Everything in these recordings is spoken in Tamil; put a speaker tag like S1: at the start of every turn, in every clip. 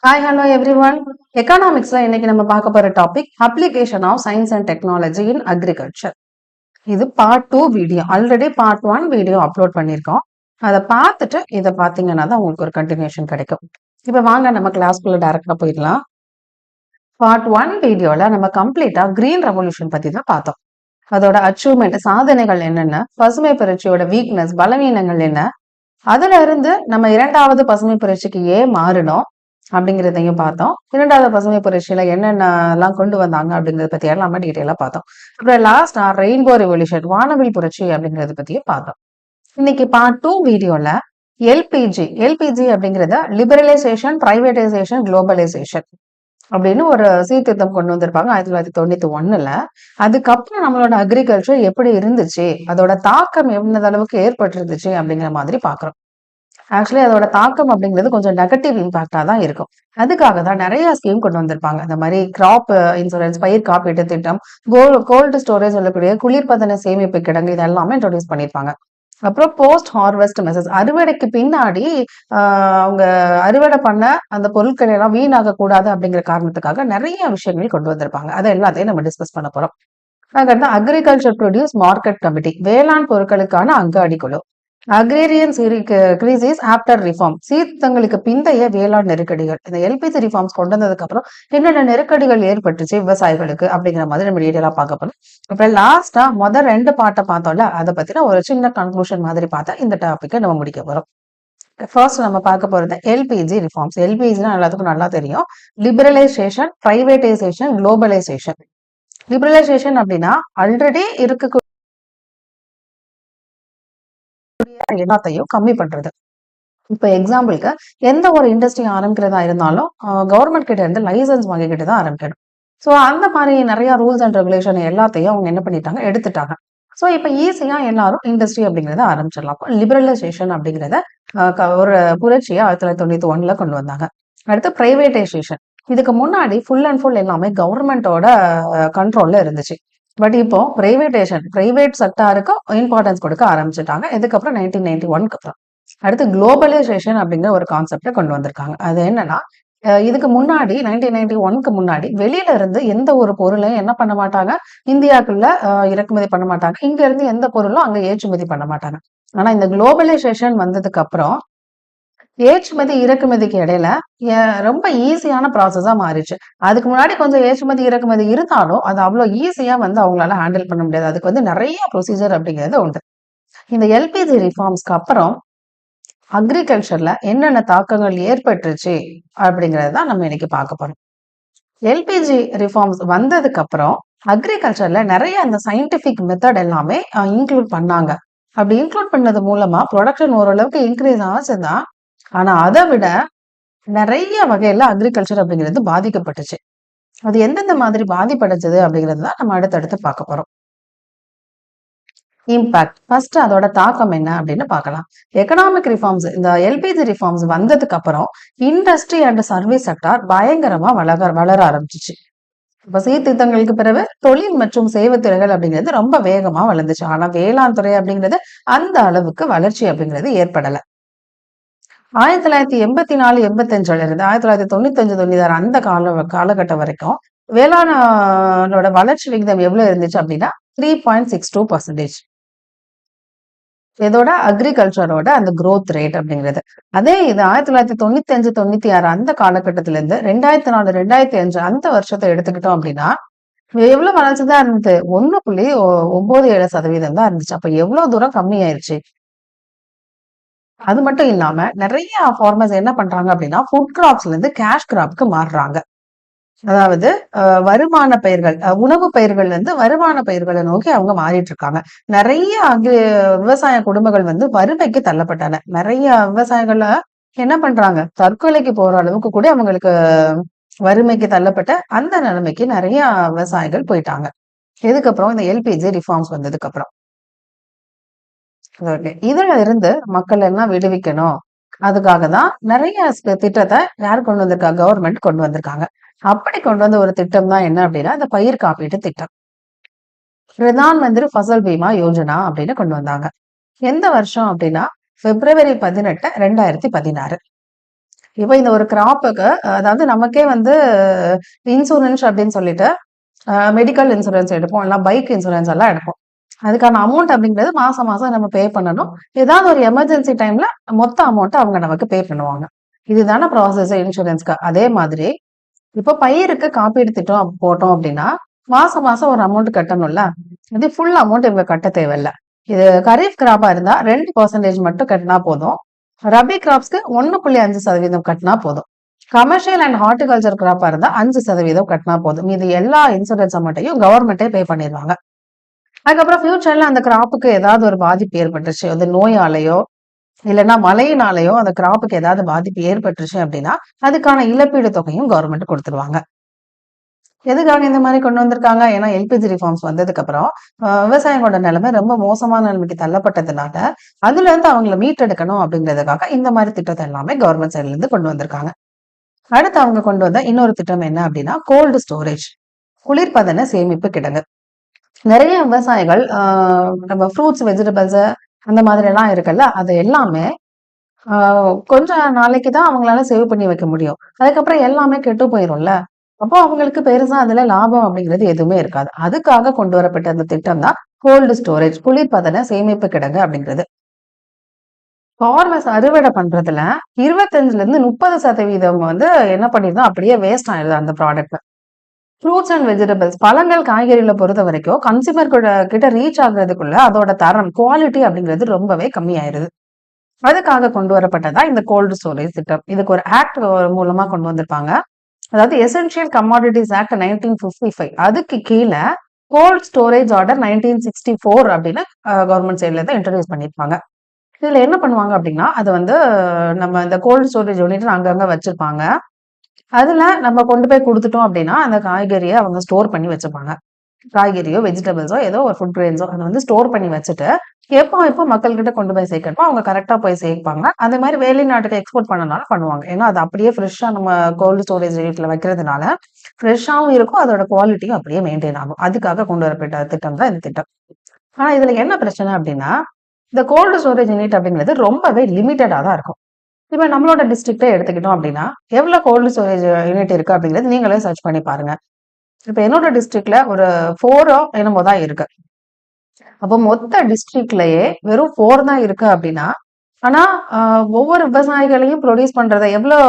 S1: Hi hello everyone. எக்கனாமிக்ஸ்ல இன்னைக்கு நம்ம பார்க்க போற topic application of science and technology in agriculture. இது part 2 video. Already part 1 video upload பண்ணியிருக்கோம். அதை பார்த்துட்டு இதை பார்த்தீங்கன்னா தான் உங்களுக்கு ஒரு கண்டினியூஷன் கிடைக்கும். இப்போ வாங்க நம்ம கிளாஸ்க்குள்ள டைரக்டா போயிடலாம். பார்ட் 1 வீடியோல நம்ம கம்ப்ளீட்டா கிரீன் ரெவல்யூஷன் பத்தி தான் பார்த்தோம். அதோட அச்சீவ்மெண்ட் சாதனைகள் என்னென்ன, பசுமை புரட்சியோட வீக்னஸ் பலவீனங்கள் என்ன, அதுல இருந்து நம்ம இரண்டாவது பசுமை புரட்சிக்கு ஏன் மாறினோம் அப்படிங்கிறதையும் பார்த்தோம். இரண்டாவது பசுமை புரட்சியில என்னென்னலாம் கொண்டு வந்தாங்க அப்படிங்கறத பத்தி எல்லாமே டீட்டெயிலா பார்த்தோம். அப்புறம் லாஸ்டா ரெயின்போ ரெவல்யூஷன் வானவில் புரட்சி அப்படிங்கறத பத்தியும் பார்த்தோம். இன்னைக்கு பார்ட் 2 வீடியோல எல்பிஜி அப்படிங்கறத லிபரலைசேஷன், பிரைவேடைசேஷன், குளோபலைசேஷன் அப்படின்னு ஒரு சீர்திருத்தம் கொண்டு வந்திருப்பாங்க 1991ல. அதுக்கப்புறம் நம்மளோட அக்ரிகல்ச்சர் எப்படி இருந்துச்சு, அதோட தாக்கம் எவ்வளவு அளவுக்கு ஏற்பட்டிருந்துச்சு அப்படிங்கிற மாதிரி பாக்குறோம். ஆக்சுவலி அதோட தாக்கம் அப்படிங்கிறது கொஞ்சம் நெகட்டிவ் இம்பாக்டா தான் இருக்கும். அதுக்காக தான் நிறைய ஸ்கீம் கொண்டு வந்திருப்பாங்க. இந்த மாதிரி கிராப் இன்சூரன்ஸ், பயிர் காப்பீட்டு திட்டம், கோல்டு ஸ்டோரேஜ் சொல்லக்கூடிய குளிர்பதன சேமிப்பு கிடங்கு, இதெல்லாமே இன்ட்ரோடியூஸ் பண்ணியிருப்பாங்க. அப்புறம் போஸ்ட் ஹார்வெஸ்ட் மெசேஜ், அறுவடைக்கு பின்னாடி அவங்க அறுவடை பண்ண அந்த பொருட்களை எல்லாம் வீணாக கூடாது அப்படிங்கிற காரணத்துக்காக நிறைய விஷயங்கள் கொண்டு வந்திருப்பாங்க. அதை எல்லாத்தையும் நம்ம டிஸ்கஸ் பண்ண போறோம். அதுக்கடுத்து அக்ரிகல்ச்சர் ப்ரொடியூஸ் மார்க்கெட் கமிட்டி, வேளாண் பொருட்களுக்கான அங்காடி குழு. அக்ரேரியன் கிரீசிஸ் ஆப்டர் ரிஃபார்ம், சீர்திருத்தங்களுக்கு பிந்தைய வேளாண் நெருக்கடிகள். இந்த எல்பிஜி ரிஃபார்ம்ஸ் கொண்டு வந்ததுக்கு அப்புறம் என்னென்ன நெருக்கடிகள் ஏற்பட்டுச்சு விவசாயிகளுக்கு அப்படிங்கிற மாதிரி நம்ம டீட்டெயிலா பார்க்க போறோம். அப்புறம் லாஸ்டா முதல் 2 பாட்டை பார்த்தோம்ல, அதை பத்தின ஒரு சின்ன கன்க்ளூஷன் மாதிரி பார்த்தா இந்த டாபிக்கை நம்ம முடிக்க போறோம். ஃபர்ஸ்ட் நம்ம பார்க்க போறது எல்பிஜி ரிஃபார்ம்ஸ். எல்பிஜினா எல்லாத்துக்கும் நல்லா தெரியும். Liberalisation, privatisation, globalisation. லிபரலைசேஷன் அப்படின்னா ஆல்ரெடி இருக்கக்கூடிய எல்லாத்தையும் கம்மி பண்றது. இப்ப எக்ஸாம்பிளுக்கு எந்த ஒரு இண்டஸ்ட்ரி ஆரம்பிக்கிறதா இருந்தாலும் கவர்மெண்ட் கிட்ட இருந்து லைசன்ஸ் வாங்கிக்கிட்டு தான் ஆரம்பிக்கணும். ஸோ அந்த மாதிரி நிறைய ரூல்ஸ் அண்ட் ரெகுலேஷன் எல்லாத்தையும் அவங்க என்ன பண்ணிட்டாங்க, எடுத்துட்டாங்க. ஸோ இப்போ ஈஸியா எல்லாரும் இண்டஸ்ட்ரி அப்படிங்கிறத ஆரம்பிச்சிடலாம். லிபரலைசேஷன் அப்படிங்கிறத ஒரு புரட்சியை 1991ல கொண்டு வந்தாங்க. அடுத்து பிரைவேடைசேஷன். இதுக்கு முன்னாடி ஃபுல் அண்ட் ஃபுல் எல்லாமே கவர்மெண்டோட கண்ட்ரோல்ல இருந்துச்சு. பட் இப்போ பிரைவேட் செக்டாருக்கு இம்பார்ட்டன்ஸ் கொடுக்க ஆரம்பிச்சுட்டாங்க. இதுக்கப்புறம் 1991க்கு அப்புறம். அடுத்து குளோபலைசேஷன் அப்படிங்கிற ஒரு கான்செப்டை கொண்டு வந்திருக்காங்க. அது என்னன்னா, இதுக்கு முன்னாடி 1991க்கு முன்னாடி வெளியில இருந்து எந்த ஒரு பொருளையும் என்ன பண்ண மாட்டாங்க, இந்தியாக்குள்ள இறக்குமதி பண்ண மாட்டாங்க. இங்க இருந்து எந்த பொருளும் அங்க ஏற்றுமதி பண்ண மாட்டாங்க. ஆனா இந்த குளோபலைசேஷன் வந்ததுக்கு அப்புறம் ஏற்றுமதி இறக்குமதிக்கு இடையில ரொம்ப ஈஸியான ப்ராசஸா மாறிடுச்சு. அதுக்கு முன்னாடி கொஞ்சம் ஏற்றுமதி இறக்குமதி இருந்தாலும் அது அவ்வளவு ஈஸியா அவங்களால ஹேண்டில் பண்ண முடியாது. அதுக்கு நிறைய ப்ரொசீஜர் அப்படிங்கிறது உண்டு. இந்த எல்பிஜி ரிஃபார்ம்ஸ்க்கு அப்புறம் அக்ரிகல்ச்சர்ல என்னென்ன தாக்கங்கள் ஏற்பட்டுருச்சு அப்படிங்கறத தான் நம்ம இன்னைக்கு பார்க்க போறோம். எல்பிஜி ரிஃபார்ம்ஸ் வந்ததுக்கு அப்புறம் அக்ரிகல்ச்சர்ல நிறைய அந்த சயின்டிபிக் மெத்தட் எல்லாமே இன்க்ளூட் பண்ணாங்க. அப்படி இன்க்ளூட் பண்ணது மூலமா ப்ரொடக்ஷன் ஓரளவுக்கு இன்க்ரீஸ் ஆச்சுதான். ஆனா அதை விட நிறைய வகையில அக்ரிகல்ச்சர் அப்படிங்கிறது பாதிக்கப்பட்டுச்சு. அது எந்தெந்த மாதிரி பாதிப்படைச்சது அப்படிங்கிறது தான் நம்ம அடுத்தடுத்து பார்க்க போறோம். இம்பாக்ட். ஃபர்ஸ்ட் அதோட தாக்கம் என்ன அப்படின்னு பார்க்கலாம். எக்கனாமிக் ரிஃபார்ம்ஸ், இந்த எல்பிஜி ரிஃபார்ம்ஸ் வந்ததுக்கு அப்புறம் இண்டஸ்ட்ரி அண்ட் சர்வீஸ் செக்டார் பயங்கரமா வளர ஆரம்பிச்சிச்சு. இப்ப சீர்திருத்தங்களுக்கு பிறகு தொழில் மற்றும் சேவைத்துறைகள் அப்படிங்கிறது ரொம்ப வேகமா வளர்ந்துச்சு. ஆனா வேளாண் துறை அப்படிங்கிறது அந்த அளவுக்கு வளர்ச்சி அப்படிங்கிறது ஏற்படல. 1984, 85ல இருந்து 1995, 96 அந்த காலகட்டம் வரைக்கும் வேளாணோட வளர்ச்சி விகிதம் எவ்வளவு இருந்துச்சு அப்படின்னா 3.62%. இதோட அக்ரிகல்ச்சரோட அந்த growth ரேட் அப்படிங்கிறது. அதே இது 1995, 96 அந்த காலகட்டத்தில இருந்து 2004, 2005 அந்த வருஷத்தை எடுத்துக்கிட்டோம் அப்படின்னா எவ்வளவு வளர்ச்சி தான் இருந்தது, 1.97% தான் இருந்துச்சு. அப்ப எவ்வளவு தூரம் கம்மி ஆயிருச்சு. அது மட்டும் இல்லாம நிறைய ஃபார்மர்ஸ் என்ன பண்றாங்க அப்படின்னா ஃபுட் கிராப்ஸ்ல இருந்து கேஷ் கிராப்க்கு மாறுறாங்க. அதாவது வருமான பயிர்கள், உணவு பயிர்கள்ல இருந்து வருமான பயிர்களை நோக்கி அவங்க மாறிட்டு இருக்காங்க. நிறைய விவசாய குடும்பங்கள் வறுமைக்கு தள்ளப்பட்டன. நிறைய விவசாயிகள் என்ன பண்றாங்க, தற்கொலைக்கு போற அளவுக்கு கூட அவங்களுக்கு வறுமைக்கு தள்ளப்பட்ட அந்த நிலைமைக்கு நிறைய விவசாயிகள் போயிட்டாங்க. இதுக்கப்புறம் இந்த எல்பிஜி ரிஃபார்ம்ஸ் வந்ததுக்கு அப்புறம் இதுல இருந்து மக்கள் எல்லாம் விடுவிக்கணும். அதுக்காக தான் நிறைய திட்டத்தை யார் கொண்டு வந்திருக்கா, கவர்மெண்ட் கொண்டு வந்திருக்காங்க. அப்படி கொண்டு வந்த ஒரு திட்டம் தான் என்ன அப்படின்னா இந்த பயிர் காப்பீட்டு திட்டம். பிரதான் மந்திரி ஃபசல் பீமா யோஜனா அப்படின்னு கொண்டு வந்தாங்க. எந்த வருஷம் அப்படின்னா February 18, 2016. இப்போ இந்த ஒரு கிராப்புக்கு அதாவது நமக்கே வந்து இன்சூரன்ஸ் அப்படின்னு சொல்லிட்டு மெடிக்கல் இன்சூரன்ஸ் எடுப்போம், இல்ல பைக் இன்சூரன்ஸ் எல்லாம் எடுப்போம். அதுக்கான அமௌண்ட் அப்படிங்கிறது மாசம் மாசம் நம்ம பே பண்ணணும். ஏதாவது ஒரு எமர்ஜென்சி டைம்ல மொத்த அமௌண்ட் அவங்க நமக்கு பே பண்ணுவாங்க. இதுதானே ப்ராசஸ் இன்சூரன்ஸ்க்கு. அதே மாதிரி இப்போ பயிருக்கு காப்பீடு திட்டம் போட்டோம் அப்படின்னா மாசம் மாசம் ஒரு அமௌண்ட் கட்டணும்ல. இது ஃபுல் அமௌண்ட் இவங்க கட்ட தேவையில்ல. இது கரீஃப் கிராப்பா இருந்தா 2% மட்டும் கட்டினா போதும். ரபி கிராப்ஸ்க்கு 1.5% கட்டினா போதும். கமர்ஷியல் அண்ட் ஹார்டிகல்ச்சர் கிராப்பா இருந்தா 5% கட்டினா போதும். இது எல்லா இன்சூரன்ஸ் அமௌண்ட்டையும் கவர்மெண்டே பே பண்ணிடுவாங்க. அதுக்கப்புறம் ஃபியூச்சர்ல அந்த கிராப்புக்கு ஏதாவது ஒரு பாதிப்பு ஏற்பட்டுச்சு, அது நோயாலேயோ இல்லைன்னா மழையினாலேயோ அந்த கிராப்புக்கு ஏதாவது பாதிப்பு ஏற்பட்டுருச்சு அப்படின்னா அதுக்கான இழப்பீடு தொகையும் கவர்மெண்ட் கொடுத்துருவாங்க. எதுக்காக இந்த மாதிரி கொண்டு வந்திருக்காங்க? ஏன்னா எல்பிஜி ரிஃபார்ம்ஸ் வந்ததுக்கு அப்புறம் விவசாயிகளோட நிலைமை ரொம்ப மோசமான நிலைமைக்கு தள்ளப்பட்டதுனால அதுல இருந்து அவங்களை மீட்டெடுக்கணும் அப்படிங்கிறதுக்காக இந்த மாதிரி திட்டத்தை எல்லாமே கவர்மெண்ட் சைட்ல இருந்து கொண்டு வந்திருக்காங்க. அடுத்து அவங்க கொண்டு வந்த இன்னொரு திட்டம் என்ன அப்படின்னா கோல்டு ஸ்டோரேஜ், குளிர்பதன சேமிப்பு கிடங்கு. நிறைய விவசாயிகள் நம்ம ஃப்ரூட்ஸ் வெஜிடபிள்ஸ் அந்த மாதிரி எல்லாம் இருக்குல்ல, அது எல்லாமே கொஞ்சம் நாளைக்கு தான் அவங்களால சேவ் பண்ணி வைக்க முடியும். அதுக்கப்புறம் எல்லாமே கெட்டு போயிரும்ல. அப்போ அவங்களுக்கு பெருசா அதுல லாபம் அப்படிங்கிறது எதுவுமே இருக்காது. அதுக்காக கொண்டு வரப்பட்ட அந்த திட்டம் தான் கோல்டு ஸ்டோரேஜ், குளிர்பதன சேமிப்பு கிடங்கு அப்படிங்கிறது. ஃபார்மர்ஸ் அறுவடை பண்றதுல 25ல இருந்து 30% வந்து என்ன பண்ணிருந்தோம் அப்படியே வேஸ்ட் ஆயிடுது அந்த ப்ராடக்ட். ஃப்ரூட்ஸ் அண்ட் வெஜிடபிள்ஸ், பழங்கள் காய்கறிகளை பொறுத்த வரைக்கும் கன்சியூமர் கிட்ட ரீச் ஆகுறதுக்குள்ள அதோட தரம் குவாலிட்டி அப்படிங்கிறது ரொம்பவே கம்மியாயிருது. அதுக்காக கொண்டு வரப்பட்டதா இந்த கோல்டு ஸ்டோரேஜ் திட்டம். இதுக்கு ஒரு ஆக்ட் மூலமா கொண்டு வந்திருப்பாங்க. அதாவது எசென்ஷியல் கமாடிட்டிஸ் ஆக்ட் 1955 அதுக்கு கீழே கோல்ட் ஸ்டோரேஜ் ஆர்டர் 1964 அப்படின்னு கவர்மெண்ட் சைட்ல இருந்து இன்ட்ரடியூஸ் பண்ணிருப்பாங்க. இதுல என்ன பண்ணுவாங்க அப்படின்னா அது வந்து நம்ம இந்த கோல்டு ஸ்டோரேஜ் யூனிட் அங்கங்க வச்சிருப்பாங்க. அதுல நம்ம கொண்டு போய் கொடுத்துட்டோம் அப்படின்னா அந்த காய்கறியை அவங்க ஸ்டோர் பண்ணி வச்சுப்பாங்க. காய்கறியோ வெஜிடபிள்ஸோ ஏதோ ஒரு ஃபுட் கிரெயின்ஸோ அதை வந்து ஸ்டோர் பண்ணி வச்சுட்டு எப்போ மக்கள்கிட்ட கொண்டு போய் சேர்க்கணுமோ அவங்க கரெக்டா போய் சேர்ப்பாங்க. அதே மாதிரி வெளிநாட்டுக்கு எக்ஸ்போர்ட் பண்ணனாலும் பண்ணுவாங்க. ஏன்னா அது அப்படியே ஃப்ரெஷ்ஷா நம்ம கோல்டு ஸ்டோரேஜ் யூனிட்ல வைக்கிறதுனால ஃப்ரெஷ்ஷாவும் இருக்கும், அதோட குவாலிட்டியும் அப்படியே மெயின்டைன் ஆகும். அதுக்காக கொண்டு வரப்பட்ட திட்டம் தான் இந்த திட்டம். ஆனா இதுல என்ன பிரச்சனை அப்படின்னா இந்த கோல்டு ஸ்டோரேஜ் யூனிட் அப்படிங்கிறது ரொம்பவே லிமிட்டடா தான் இருக்கும். இப்ப நம்மளோட டிஸ்ட்ரிக்டே எடுத்துக்கிட்டோம் அப்படின்னா எவ்வளவு கோல்டு ஸ்டோரேஜ் யூனிட் இருக்கு அப்படிங்கிறது நீங்களே சர்ச் பண்ணி பாருங்க. இப்ப என்னோட டிஸ்ட்ரிக்ட்ல ஒரு 4 என்னமோ தான் இருக்கு. அப்போ மொத்த டிஸ்ட்ரிக்ட்லயே வெறும் 4 தான் இருக்கு அப்படின்னா ஆனா ஒவ்வொரு விவசாயிகளையும் ப்ரொடியூஸ் பண்றதை எவ்வளவு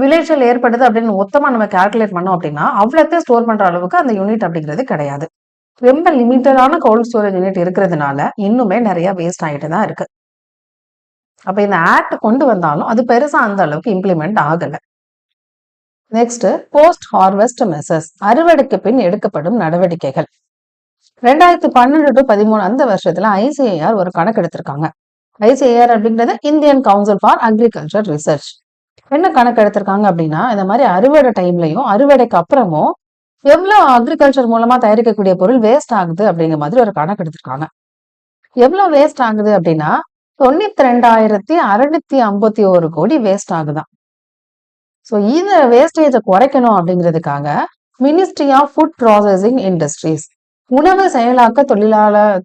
S1: விளைச்சல் ஏற்படுது அப்படின்னு மொத்தமா நம்ம கால்குலேட் பண்ணோம் அப்படின்னா அவ்வளோத்தையும் ஸ்டோர் பண்ற அளவுக்கு அந்த யூனிட் அப்படிங்கிறது கிடையாது. ரொம்ப லிமிட்டடான கோல்டு ஸ்டோரேஜ் யூனிட் இருக்கிறதுனால இன்னுமே நிறைய வேஸ்ட் ஆகிட்டு தான் இருக்கு. அப்ப இந்த ஆக்ட் கொண்டு வந்தாலும் அது பெருசா அந்த அளவுக்கு இம்ப்ளிமெண்ட் ஆகல. நெக்ஸ்ட் போஸ்ட் ஹார்வெஸ்ட் மெசர்ஸ், அறுவடைக்கு பின் எடுக்கப்படும் நடவடிக்கைகள். 2012 to 13 அந்த வருஷத்துல ICAR ஒரு கணக்கு எடுத்திருக்காங்க. ICAR அப்படிங்கிறது Indian council for agriculture research. என்ன கணக்கு எடுத்திருக்காங்க அப்படின்னா இந்த மாதிரி அறுவடை டைம்லயும் அறுவடைக்கு அப்புறமும் எவ்வளவு அக்ரிகல்ச்சர் மூலமா தயாரிக்கக்கூடிய பொருள் வேஸ்ட் ஆகுது அப்படிங்கிற மாதிரி ஒரு கணக்கு எடுத்திருக்காங்க. எவ்வளவு வேஸ்ட் ஆகுது அப்படின்னா 92,651 கோடி வேஸ்ட் ஆகுதான். ஸோ இந்த வேஸ்டேஜை குறைக்கணும் அப்படிங்கிறதுக்காக ministry of food processing industries, உணவு செயலாக்க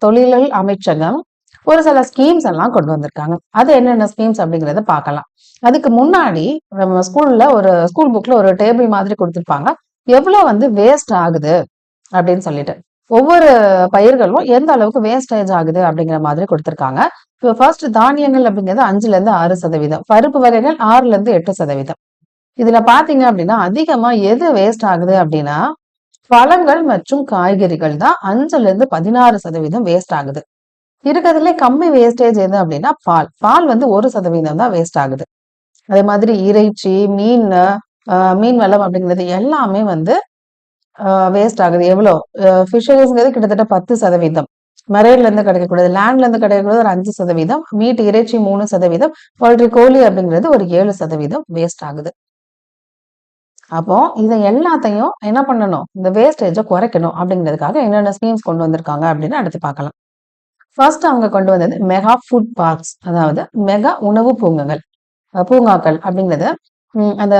S1: தொழில்கள் அமைச்சகம் ஒரு சில ஸ்கீம்ஸ் எல்லாம் கொண்டு வந்திருக்காங்க. அது என்னென்ன ஸ்கீம்ஸ் அப்படிங்கிறத பார்க்கலாம். அதுக்கு முன்னாடி நம்ம ஸ்கூல் புக்ல ஒரு டேபிள் மாதிரி கொடுத்துருப்பாங்க, எவ்வளவு வந்து வேஸ்ட் ஆகுது அப்படின்னு சொல்லிட்டு ஒவ்வொரு பயிர்களும் எந்த அளவுக்கு வேஸ்டேஜ் ஆகுது அப்படிங்கிற மாதிரி கொடுத்துருக்காங்க. இப்போ ஃபர்ஸ்ட் தானியங்கள் அப்படிங்கிறது 5ல இருந்து 6%, பருப்பு வகைகள் 6ல இருந்து 8%. இதுல பாத்தீங்க அப்படின்னா அதிகமா எது வேஸ்ட் ஆகுது அப்படின்னா பழங்கள் மற்றும் காய்கறிகள் தான் 5ல இருந்து 16% வேஸ்ட் ஆகுது. இருக்கிறதுல கம்மி வேஸ்டேஜ் எது அப்படின்னா பால் வந்து 1% தான் வேஸ்ட் ஆகுது. அதே மாதிரி இறைச்சி, மீன் வளம் அப்படிங்கிறது எல்லாமே வந்து வேஸ்ட் ஆகுது. எவ்வளவு ஃபிஷரிஸ்ங்கிறது கிட்டத்தட்ட 10%, மரைன்ல இருந்து கிடைக்கக்கூடாது, லேண்ட்ல இருந்து கிடைக்கக்கூடாது ஒரு 5%, மீட் இறைச்சி 3%, பவுல்ட்ரி கோழி அப்படிங்கிறது ஒரு 7% வேஸ்ட் ஆகுது. அப்போ இதை எல்லாத்தையும் என்ன பண்ணணும், இந்த வேஸ்டேஜை குறைக்கணும் அப்படிங்கிறதுக்காக என்னென்ன ஸ்கீம்ஸ் கொண்டு வந்திருக்காங்க அப்படின்னு அடுத்து பார்க்கலாம். ஃபர்ஸ்ட் அவங்க கொண்டு வந்தது மெகா ஃபுட் பார்க்ஸ், அதாவது மெகா உணவு பூங்காக்கள் அப்படிங்கிறது அந்த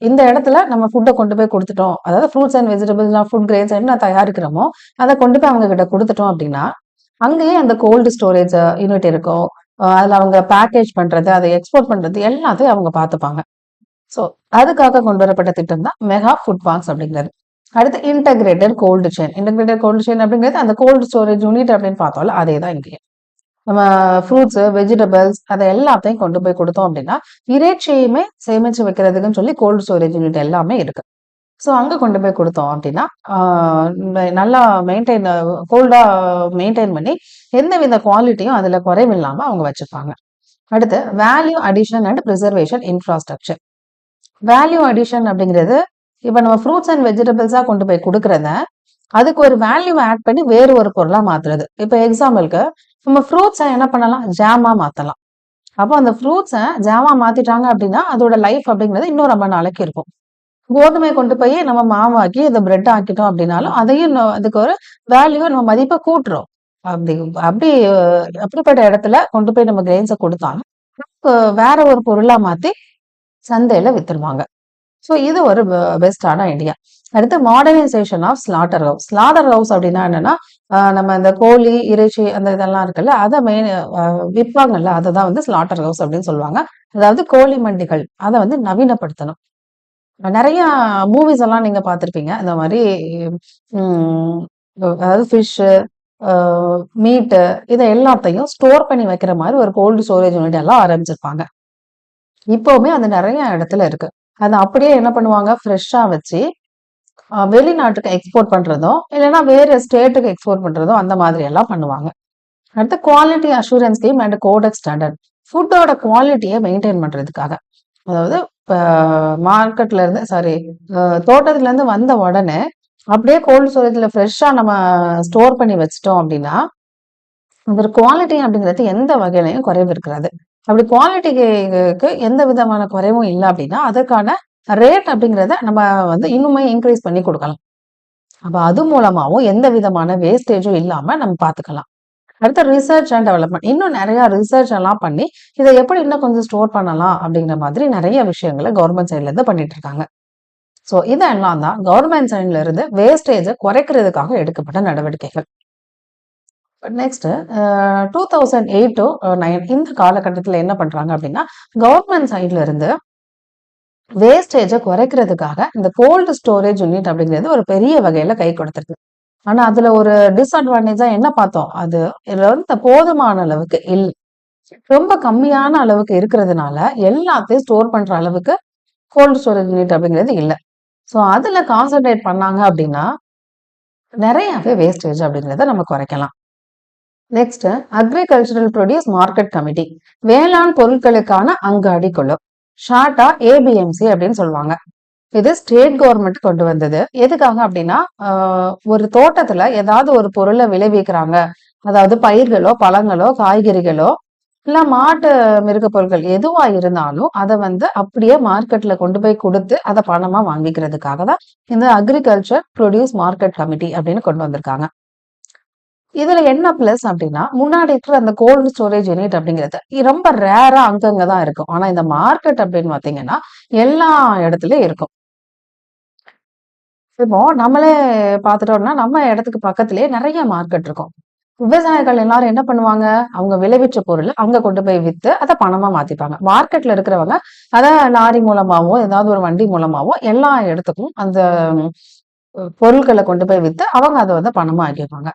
S1: இந்த இடத்துல நம்ம ஃபுட்டை கொண்டு போய் கொடுத்துட்டோம், அதாவது fruits and vegetables food grains என்ன தயாரிக்கிறோமோ அதை கொண்டு போய் அவங்க கிட்ட கொடுத்துட்டோம் அப்படின்னா அங்கேயே அந்த கோல்டு ஸ்டோரேஜ் யூனிட் இருக்கும். அதுல அவங்க பேக்கேஜ் பண்றது, அதை எக்ஸ்போர்ட் பண்றது எல்லாத்தையும் அவங்க பார்த்துப்பாங்க. ஸோ அதுக்காக கொண்டு வரப்பட்ட திட்டம் தான் மெகா ஃபுட் பார்க்ஸ் அப்படிங்கிறது. அடுத்து integrated cold chain. Integrated cold chain அப்படிங்கிறது அந்த கோல்டு ஸ்டோரேஜ் யூனிட் அப்படின்னு பார்த்தாலும் அதே தான் இங்கேயும். நம்ம ஃப்ரூட்ஸ், வெஜிடபிள்ஸ் அதை எல்லாத்தையும் கொண்டு போய் கொடுத்தோம் அப்படின்னா இறைச்சியுமே சேமிச்சு வைக்கிறதுக்குன்னு சொல்லி கோல்டு ஸ்டோரேஜ் யூனிட் எல்லாமே இருக்கு. ஸோ அங்கே கொண்டு போய் கொடுத்தோம் அப்படின்னா நல்லா மெயின்டைன் கோல்டா மெயின்டைன் பண்ணி எந்தவித குவாலிட்டியும் அதுல குறைவில்லாம அவங்க வச்சுப்பாங்க. அடுத்து value addition and preservation infrastructure. Value addition அப்படிங்கிறது இப்ப நம்ம ஃப்ரூட்ஸ் அண்ட் வெஜிடபிள்ஸா கொண்டு போய் கொடுக்கறத அதுக்கு ஒரு வேல்யூ ஆட் பண்ணி வேறு ஒரு பொருளா மாத்துறது. இப்ப எக்ஸாம்பிளுக்கு நம்ம ஃப்ரூட்ஸை என்ன பண்ணலாம், ஜாமா மாத்தலாம். அப்போ அந்த ஃப்ரூட்ஸை ஜாமா மாத்திட்டாங்க அப்படின்னா அதோட லைஃப் அப்படிங்கிறது இன்னும் ரொம்ப நாளைக்கு இருக்கும். கோதுமை கொண்டு போய் நம்ம மாவாக்கி அதை பிரெட் ஆக்கிட்டோம் அப்படின்னாலும் அதையும் அதுக்கு ஒரு வேல்யூ நம்ம மதிப்பை கூட்டுறோம். அப்படி அப்படி அப்படிப்பட்ட இடத்துல கொண்டு போய் நம்ம கிரெயின்ஸை கொடுத்தாலும் வேற ஒரு பொருளா மாத்தி சந்தையில வித்துருவாங்க. ஸோ இது ஒரு பெஸ்டான ஐடியா. அடுத்து modernisation of slaughter house. Slaughter house அப்படின்னா என்னன்னா நம்ம இந்த கோழி இறைச்சி அந்த இதெல்லாம் இருக்குல்ல அதை மெயின் விற்பாங்கல்ல அதை தான் வந்து ஸ்லாட்டர் ஹவுஸ் அப்படின்னு சொல்லுவாங்க. அதாவது கோழி மண்டிகள் அதை வந்து நவீனப்படுத்தணும். நிறைய மூவிஸ் எல்லாம் நீங்க பார்த்திருப்பீங்க இந்த மாதிரி. அதாவது ஃபிஷ்ஷு, மீட்டு இதை எல்லாத்தையும் ஸ்டோர் பண்ணி வைக்கிற மாதிரி ஒரு கோல்டு ஸ்டோரேஜ் யூனிட் எல்லாம் ஆரம்பிச்சிருப்பாங்க. இப்போவுமே அது நிறைய இடத்துல இருக்கு. அதை அப்படியே என்ன பண்ணுவாங்க, ஃப்ரெஷ்ஷா வச்சு வெளிநாட்டுக்கு எக்ஸ்போர்ட் பண்றதும் இல்லைன்னா வேற ஸ்டேட்டுக்கு எக்ஸ்போர்ட் பண்றதும் அந்த மாதிரி எல்லாம் பண்ணுவாங்க. அடுத்து quality assurance scheme and codex standard. ஃபுட்டோட குவாலிட்டியை மெயின்டைன் பண்றதுக்காக, அதாவது மார்க்கெட்ல இருந்து தோட்டத்துல இருந்து வந்த உடனே அப்படியே கோல்டு ஸ்டோரேஜ்ல ஃப்ரெஷ்ஷா நம்ம ஸ்டோர் பண்ணி வச்சிட்டோம் அப்படின்னா அதோட குவாலிட்டி அப்படிங்கிறது எந்த வகையிலையும் குறைவு இருக்காது. அப்படி குவாலிட்டிக்கு எந்த விதமான குறைவும் இல்லை அப்படின்னா அதற்கான ரேட் அப்படிங்கிறத நம்ம வந்து இன்னுமே இன்க்ரீஸ் பண்ணி கொடுக்கலாம். அப்ப அது மூலமாவும் எந்த விதமான வேஸ்டேஜும் இல்லாம நம்ம பாத்துக்கலாம். அடுத்த ரிசர்ச் அண்ட் டெவலப்மெண்ட். இன்னும் நிறைய ரிசர்ச் எல்லாம் பண்ணி இதை எப்படி இன்னும் கொஞ்சம் ஸ்டோர் பண்ணலாம் அப்படிங்கிற மாதிரி நிறைய விஷயங்களை கவர்மெண்ட் சைட்ல இருந்து பண்ணிட்டு இருக்காங்க. ஸோ இதெல்லாம் தான் கவர்மெண்ட் சைட்ல இருந்து வேஸ்டேஜை குறைக்கிறதுக்காக எடுக்கப்பட்ட நடவடிக்கைகள். நெக்ஸ்ட் 2008 to 2009 இந்த காலகட்டத்தில் என்ன பண்றாங்க அப்படின்னா கவர்மெண்ட் சைட்ல இருந்து வேஸ்டேஜை குறைக்கிறதுக்காக இந்த கோல்டு ஸ்டோரேஜ் யூனிட் அப்படிங்கிறது ஒரு பெரிய வகையில கை கொடுத்துருக்கு. ஆனா அதுல ஒரு டிஸ்அட்வான்டேஜா என்ன பார்த்தோம், அது இதுல வந்து போதுமான அளவுக்கு இல்லை, ரொம்ப கம்மியான அளவுக்கு இருக்கிறதுனால எல்லாத்தையும் ஸ்டோர் பண்ற அளவுக்கு கோல்டு ஸ்டோரேஜ் யூனிட் அப்படிங்கிறது இல்லை. ஸோ அதுல கான்சென்ட்ரேட் பண்ணாங்க அப்படின்னா நிறையவே வேஸ்டேஜ் அப்படிங்கிறத நம்ம குறைக்கலாம். Next agricultural produce market committee. வேளாண் பொருட்களுக்கான அங்காடி குழு, ஷார்ட்டா ஏபிஎம்சி அப்படின்னு சொல்லுவாங்க. இது ஸ்டேட் கவர்மெண்ட் கொண்டு வந்தது. எதுக்காக அப்படின்னா ஒரு தோட்டத்துல ஏதாவது ஒரு பொருளை விளைவிக்கிறாங்க, அதாவது பயிர்களோ பழங்களோ காய்கறிகளோ இல்ல மாட்டு மிருக பொருட்கள் எதுவா இருந்தாலும் அதை வந்து அப்படியே மார்க்கெட்ல கொண்டு போய் கொடுத்து அதை பணமா வாங்கிக்கிறதுக்காக தான் இந்த அக்ரிகல்ச்சர் ப்ரொடியூஸ் மார்க்கெட் கமிட்டி அப்படின்னு கொண்டு வந்திருக்காங்க. இதுல என்ன பிளஸ் அப்படின்னா முன்னாடி இருக்கிற அந்த கோல்டு ஸ்டோரேஜ் யூனிட் அப்படிங்கிறது ரொம்ப ரேரா அங்கங்கதான் இருக்கும். ஆனா இந்த மார்க்கெட் அப்படின்னு பாத்தீங்கன்னா எல்லா இடத்துலயும் இருக்கும். இப்போ நம்மளே பாத்துட்டோம்னா நம்ம இடத்துக்கு பக்கத்திலேயே நிறைய மார்க்கெட் இருக்கும். விவசாயிகள் எல்லாரும் என்ன பண்ணுவாங்க, அவங்க விளைவிச்ச பொருள் அங்க கொண்டு போய் வித்து அதை பணமா மாத்திப்பாங்க. மார்க்கெட்ல இருக்கிறவங்க அதை லாரி மூலமாவோ ஏதாவது ஒரு வண்டி மூலமாவோ எல்லா இடத்துக்கும் அந்த பொருட்களை கொண்டு போய் வித்து அவங்க அதை வந்து பணமா ஆக்கிப்பாங்க.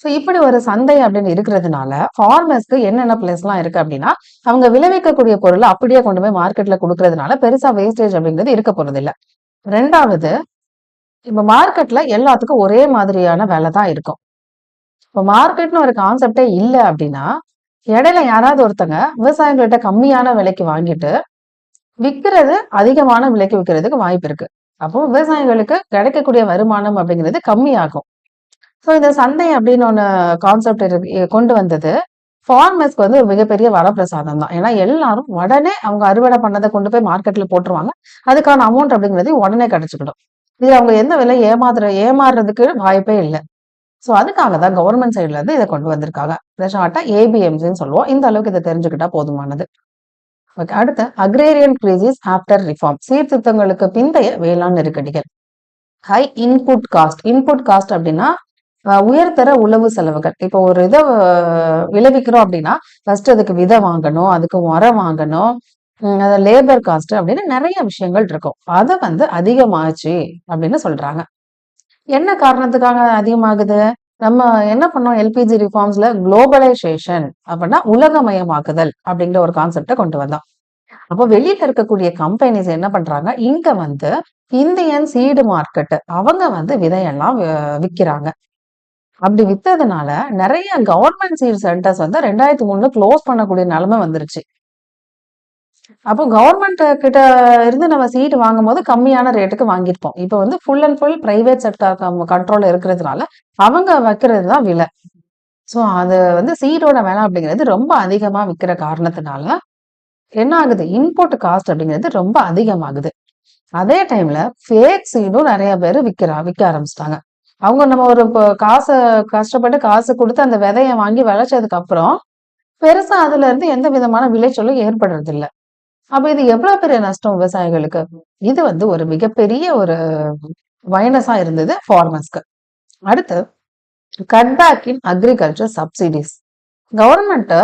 S1: ஸோ இப்படி ஒரு சந்தை அப்படின்னு இருக்கிறதுனால ஃபார்மர்ஸ்க்கு என்னென்ன பிளேஸ் எல்லாம் இருக்கு அப்படின்னா அவங்க விளைவிக்கக்கூடிய பொருளை அப்படியே கொண்டு போய் மார்க்கெட்ல கொடுக்கறதுனால பெருசா வேஸ்டேஜ் அப்படிங்கிறது இருக்க போறது இல்லை. ரெண்டாவது, இப்ப மார்க்கெட்ல எல்லாத்துக்கும் ஒரே மாதிரியான வேலை தான் இருக்கும். இப்ப மார்க்கெட்னு ஒரு கான்செப்டே இல்லை அப்படின்னா இடையில யாராவது ஒருத்தங்க விவசாயிகள்கிட்ட கம்மியான விலைக்கு வாங்கிட்டு விற்கிறது அதிகமான விலைக்கு விற்கிறதுக்கு வாய்ப்பு இருக்கு. அப்போ விவசாயிகளுக்கு கிடைக்கக்கூடிய வருமானம் அப்படிங்கிறது கம்மியாகும். ஸோ இந்த சந்தை அப்படின்னு ஒன்று கான்செப்ட் கொண்டு வந்தது ஃபார்மர்ஸ்க்கு வந்து ஒரு மிகப்பெரிய வரப்பிரசாதம் தான். ஏன்னா எல்லாரும் உடனே அவங்க அறுவடை பண்ணதை கொண்டு போய் மார்க்கெட்ல போட்டுருவாங்க, அதுக்கான அமௌண்ட் அப்படிங்கிறது உடனே கிடைச்சிக்கிடும். இது அவங்க எந்த விலை ஏமாறுறதுக்கு வாய்ப்பே இல்லை. ஸோ அதுக்காக தான் கவர்மெண்ட் சைட்ல இருந்து இதை கொண்டு வந்திருக்காங்க. ஷார்ட்டா ஏபிஎம்சின்னு சொல்லுவோம். இந்த அளவுக்கு இதை தெரிஞ்சுக்கிட்டா போதுமானது. ஓகே, அடுத்து அக்ரேரியன் கிரைசிஸ் ஆஃப்டர் ரிஃபார்ம். சீர்திருத்தங்களுக்கு பிந்தைய வேளாண் நெருக்கடிகள். High input cost. Input cost அப்படின்னா உயர்தர உழவு செலவுகள். இப்போ ஒரு இதை விளைவிக்கிறோம் அப்படின்னா ஃபர்ஸ்ட் அதுக்கு விதை வாங்கணும், அதுக்கு உரம் வாங்கணும், அது லேபர் காஸ்ட் அப்படின்னு நிறைய விஷயங்கள் இருக்கும். அத வந்து அதிகமாச்சு அப்படின்னு சொல்றாங்க. என்ன காரணத்துக்காக அதிகமாகுது? நம்ம என்ன பண்ணோம் எல்பிஜி ரிஃபார்ம்ஸ்ல குளோபலைசேஷன் அப்படின்னா உலகமயமாக்குதல் அப்படிங்கிற ஒரு கான்செப்ட கொண்டு வந்தோம். அப்போ வெளியில இருக்கக்கூடிய கம்பெனிஸ் என்ன பண்றாங்க? இங்க வந்து இந்தியன் சீடு மார்க்கெட் அவங்க வந்து விதையெல்லாம் விக்கிறாங்க. அப்படி வித்ததுனால நிறைய கவர்மெண்ட் சீட் சென்டர்ஸ் வந்து 2003 க்ளோஸ் பண்ணக்கூடிய நிலைமை வந்துருச்சு. அப்போ கவர்மெண்ட் கிட்ட இருந்து நம்ம சீட் வாங்கும்போது கம்மியான ரேட்டுக்கு வாங்கியிருப்போம். இப்போ வந்து full and full private sector கண்ட்ரோல்ல இருக்கிறதுனால அவங்க வைக்கிறது தான் விலை. ஸோ அது வந்து சீடோட விலை அப்படிங்கிறது ரொம்ப அதிகமா விற்கிற காரணத்தினால என்ன ஆகுது? இம்போர்ட் காஸ்ட் அப்படிங்கிறது ரொம்ப அதிகமாகுது. அதே டைம்ல ஃபேக் சீடும் நிறைய பேர் விற்க ஆரம்பிச்சிட்டாங்க. அவங்க நம்ம ஒரு காசை கஷ்டப்பட்டு காசு கொடுத்து அந்த விதையை வாங்கி விளைச்சதுக்கு அப்புறம் பெருசா அதுல இருந்து எந்த விதமான விளைச்சலும் ஏற்படுறது இல்ல. அப்ப இது எவ்வளவு பெரிய நஷ்டம் விவசாயிகளுக்கு? இது வந்து ஒரு மிகப்பெரிய ஒரு மைனஸா இருந்தது ஃபார்மர்ஸ்க்கு. அடுத்து கட்பேக் இன் அக்ரிகல்ச்சர் சப்சிடிஸ். கவர்மெண்ட்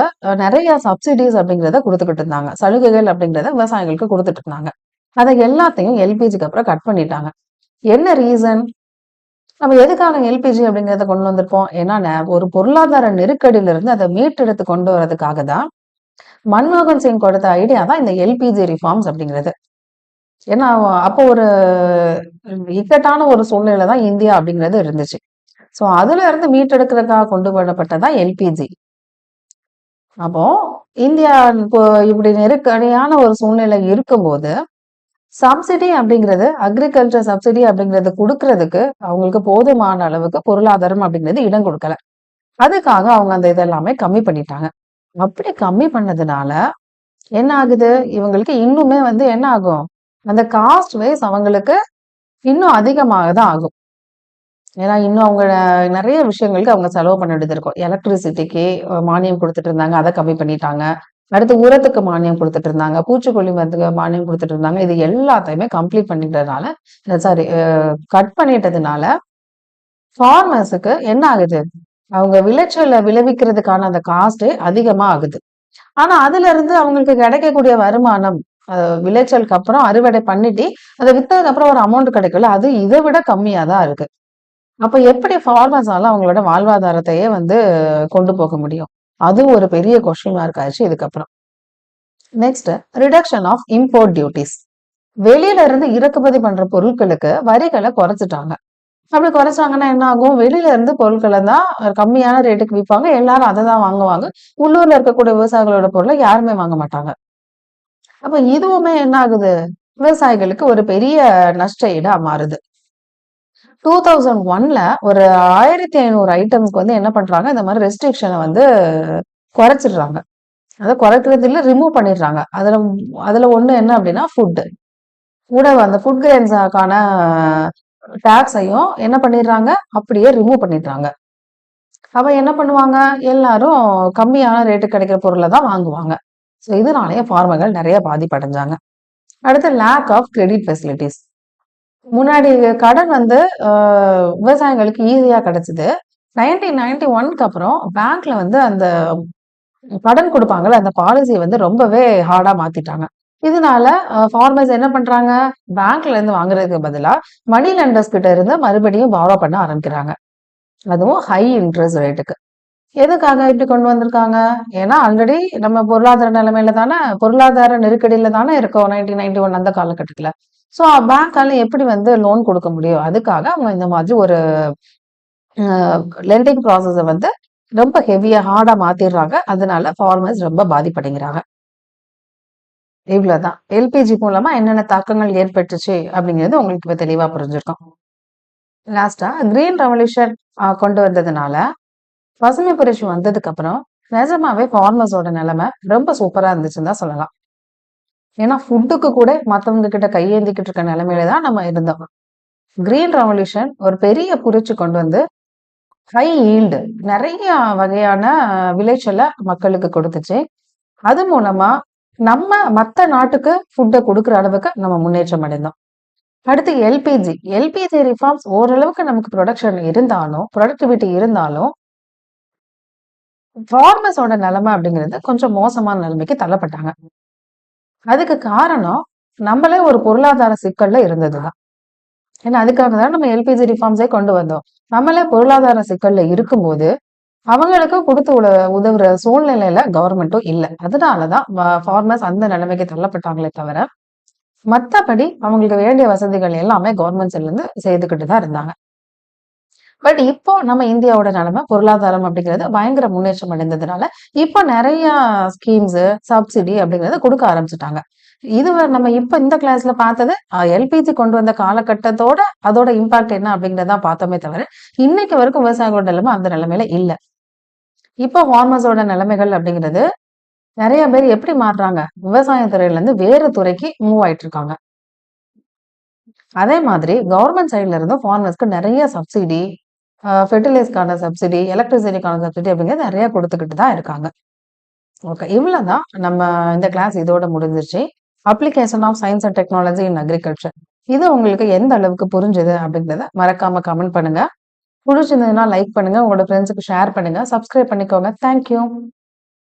S1: நிறைய சப்சிடிஸ் அப்படிங்கிறத கொடுத்துக்கிட்டு இருந்தாங்க. சலுகைகள் அப்படிங்கிறத விவசாயிகளுக்கு கொடுத்துட்டு இருந்தாங்க. அதை எல்லாத்தையும் எல்பிஜிக்கு அப்புறம் கட் பண்ணிட்டாங்க. என்ன ரீசன்? நம்ம எதுக்காக எல்பிஜி அப்படிங்கிறத கொண்டு வந்திருப்போம்? ஏன்னா ஒரு பொருளாதார நெருக்கடியில இருந்து அதை மீட்டெடுத்து கொண்டு வர்றதுக்காக தான் மன்மோகன் சிங் கொடுத்த ஐடியா தான் இந்த எல்பிஜி ரிஃபார்ம்ஸ் அப்படிங்கிறது. ஏன்னா அப்போ ஒரு இக்கட்டான ஒரு சூழ்நிலை தான் இந்தியா அப்படிங்கிறது இருந்துச்சு. ஸோ அதுல இருந்து மீட்டெடுக்கிறதுக்காக கொண்டு வரப்பட்டதான் எல்பிஜி. அப்போ இந்தியா இப்போ இப்படி நெருக்கடியான ஒரு சூழ்நிலை இருக்கும்போது சப்சிடி அப்படிங்கிறது அக்ரிகல்ச்சர் சப்சிடி அப்படிங்கிறது கொடுக்கறதுக்கு அவங்களுக்கு போதுமான அளவுக்கு பொருளாதாரம் அப்படிங்கிறது இடம் கொடுக்கல. அதுக்காக அவங்க அந்த இதெல்லாமே கம்மி பண்ணிட்டாங்க. அப்படி கம்மி பண்ணதுனால என்ன ஆகுது? இவங்களுக்கு இன்னுமே வந்து என்ன ஆகும்? அந்த காஸ்ட் வைஸ் அவங்களுக்கு இன்னும் அதிகமாக தான் ஆகும். ஏன்னா இன்னும் அவங்க நிறைய விஷயங்களுக்கு அவங்க செலவு பண்ண வேண்டியது இருக்கும். எலக்ட்ரிசிட்டிக்கு மானியம் கொடுத்துட்டு இருந்தாங்க, அதை கம்மி பண்ணிட்டாங்க. அடுத்து உரத்துக்கு மானியம் கொடுத்துட்டு இருந்தாங்க, பூச்சிக்கொல்லி மருந்துக்கு மானியம் கொடுத்துட்டு இருந்தாங்க. இது எல்லாத்தையுமே கம்ப்ளீட் பண்ணிட்டதுனால சாரி கட் பண்ணிட்டதுனால ஃபார்மர்ஸுக்கு என்ன ஆகுது? அவங்க விளைச்சல விளைவிக்கிறதுக்கான அந்த காஸ்ட் அதிகமா ஆகுது. ஆனா அதுல இருந்து அவங்களுக்கு கிடைக்கக்கூடிய வருமானம் விளைச்சலுக்கு அப்புறம் அறுவடை பண்ணிட்டு அதை வித்ததுக்கு அப்புறம் ஒரு அமௌண்ட் கிடைக்கல. அது இதை விட கம்மியா தான் இருக்கு. அப்ப எப்படி ஃபார்மர்ஸால அவங்களோட வாழ்வாதாரத்தையே வந்து கொண்டு போக முடியும்? அதுவும் ஒரு பெரிய கொஸ்டின் மார்க் ஆயிடுச்சு இதுக்கப்புறம். Next reduction of import duties. வெளியில இருந்து இறக்குமதி பண்ற பொருட்களுக்கு வரிகளை குறைச்சிட்டாங்க. அப்படி குறைச்சாங்கன்னா என்ன ஆகும்? வெளியில இருந்து பொருட்களை தான் கம்மியான ரேட்டுக்கு விற்பாங்க. எல்லாரும் அதை தான் வாங்குவாங்க. உள்ளூர்ல இருக்கக்கூடிய விவசாயிகளோட பொருளை யாருமே வாங்க மாட்டாங்க. அப்ப இதுவுமே என்ன ஆகுது? விவசாயிகளுக்கு ஒரு பெரிய நஷ்ட ஈடா மாறுது. 2001ல ஒரு 1500 ஐட்டம்ஸ்க்கு வந்து என்ன பண்றாங்க? இந்த மாதிரி ரெஸ்ட்ரிக்ஷனை வந்து குறைச்சிடுறாங்க. அதை குறைக்கிறது இல்ல, ரிமூவ் பண்ணிடுறாங்க. அதுல அதுல ஒண்ணு என்ன அப்படின்னா ஃபுட். உணவு அந்த ஃபுட் கிரெயின்ஸாக்கான டாக்ஸையும் என்ன பண்ணிடுறாங்க? அப்படியே ரிமூவ் பண்ணிடுறாங்க. அப்ப என்ன பண்ணுவாங்க? எல்லாரும் கம்மியான ரேட்டு கிடைக்கிற பொருளை தான் வாங்குவாங்க. ஸோ இதனாலேயே ஃபார்மர்கள் நிறைய பாதிப்படைஞ்சாங்க. அடுத்து லேக் ஆஃப் கிரெடிட் ஃபெசிலிட்டிஸ். முன்னாடி கடன் வந்து விவசாயிகளுக்கு ஈஸியா கிடைச்சது. 1991க்கு அப்புறம் பேங்க்ல வந்து அந்த கடன் கொடுப்பாங்கல்ல, அந்த பாலிசியை வந்து ரொம்பவே ஹார்டா மாத்திட்டாங்க. இதனால ஃபார்மர்ஸ் என்ன பண்றாங்க? பேங்க்ல இருந்து வாங்குறதுக்கு பதிலா மணி லெண்டர்ஸ் கிட்ட இருந்து மறுபடியும் பாரோ பண்ண ஆரம்பிக்கிறாங்க. அதுவும் ஹை இன்ட்ரெஸ்ட் ரேட்டுக்கு. எதுக்காக இப்படி கொண்டு வந்திருக்காங்க? ஏன்னா ஆல்ரெடி நம்ம பொருளாதார நிலைமையில தானே, பொருளாதார நெருக்கடியில தானே இருக்கோம் 1991 அந்த காலகட்டத்துல. ஸோ பேங்கால எப்படி வந்து லோன் கொடுக்க முடியும்? அதுக்காக அவங்க இந்த மாதிரி ஒரு லெண்டிங் ப்ராசஸை வந்து ரொம்ப ஹெவியா ஹார்டா மாத்திடுறாங்க. அதனால ஃபார்மர்ஸ் ரொம்ப பாதிப்படைகிறாங்க. இவ்வளவுதான். எல்பிஜி மூலமா என்னென்ன தாக்கங்கள் ஏற்பட்டுச்சு அப்படிங்கிறது உங்களுக்கு இப்ப தெளிவா புரிஞ்சிருக்கும். லாஸ்டா கிரீன் ரெவல்யூஷன் கொண்டு வந்ததுனால பசுமை புரட்சி வந்ததுக்கு அப்புறம் நிஜமாவே ஃபார்மர்ஸோட நிலைமை ரொம்ப சூப்பரா இருந்துச்சுன்னு தான் சொல்லலாம். ஏன்னா ஃபுட்டுக்கு கூட மத்தவங்க கிட்ட கையேந்திக்கிட்டு இருக்க நிலைமையில தான் நம்ம இருந்தோம். கிரீன் ரெவல்யூஷன் ஒரு பெரிய புரட்சி கொண்டு வந்து ஹை ஈல்டு நிறைய வகையான விளைச்சலை மக்களுக்கு கொடுத்துச்சு. அது மூலமா நம்ம மத்த நாட்டுக்கு ஃபுட்டை கொடுக்குற அளவுக்கு நம்ம முன்னேற்றம் அடைந்தோம். அடுத்து எல்பிஜி ரிஃபார்ம்ஸ் ஓரளவுக்கு நமக்கு ப்ரொடக்டிவிட்டி இருந்தாலும் ஃபார்மர்ஸோட நிலைமை அப்படிங்கிறது கொஞ்சம் மோசமான நிலைமைக்கு தள்ளப்பட்டாங்க. அதுக்கு காரணம் நம்மளே ஒரு பொருளாதார சிக்கல்ல இருந்ததுதான். ஏன்னா அதுக்காக தான் நம்ம எல்பிஜி ரிஃபார்ம்ஸே கொண்டு வந்தோம். நம்மளே பொருளாதார சிக்கல்ல இருக்கும்போது அவங்களுக்கு கொடுத்து உதவுற சூழ்நிலையில கவர்மெண்ட்டும் இல்ல. அதனாலதான் ஃபார்மர்ஸ் அந்த நிலைமைக்கு தள்ளப்பட்டாங்களே தவிர, மத்தபடி அவங்களுக்கு வேண்டிய வசதிகள் எல்லாமே கவர்மெண்ட் சைட்ல இருந்து செய்துக்கிட்டு தான் இருந்தாங்க. பட் இப்போ நம்ம இந்தியாவோட நிலைமை பொருளாதாரம் அப்படிங்கிறது பயங்கர முன்னேற்றம் அடைந்ததுனால, இப்போ நிறைய ஸ்கீம்ஸ், சப்சிடி அப்படிங்கறத கொடுக்க ஆரம்பிச்சுட்டாங்க. இது நம்ம இப்ப இந்த கிளாஸ்ல பார்த்தது எல்பிஜி கொண்டு வந்த காலகட்டத்தோட அதோட இம்பாக்ட் என்ன அப்படிங்கறத பார்த்தோமே தவிர, இன்னைக்கு வரைக்கும் விவசாயிகளோட நிலைமை அந்த நிலைமையில இல்ல. இப்போ ஃபார்மர்ஸோட நிலைமைகள் அப்படிங்கிறது நிறைய பேர் எப்படி மாறுறாங்க? விவசாய துறையில இருந்து வேற துறைக்கு மூவ் ஆயிட்டு இருக்காங்க. அதே மாதிரி கவர்மெண்ட் சைட்ல இருந்து ஃபார்மர்ஸ்க்கு நிறைய சப்சிடி, ஃபெர்டிலைஸ்க்கான சப்சிடி, எலக்ட்ரிசிட்டிக்கான சப்சிடி அப்படிங்கிறது நிறைய கொடுத்துக்கிட்டு தான் இருக்காங்க. ஓகே. இவ்வளவுதான் நம்ம இந்த கிளாஸ் இதோட முடிஞ்சிருச்சு. Application of science and technology in agriculture. இது உங்களுக்கு எந்த அளவுக்கு புரிஞ்சது அப்படிங்கிறத மறக்காம கமெண்ட் பண்ணுங்க. புடிச்சிருந்ததுன்னா லைக் பண்ணுங்க. உங்களோட ஃப்ரெண்ட்ஸுக்கு ஷேர் பண்ணுங்க. சப்ஸ்கிரைப் பண்ணிக்கோங்க. Thank you.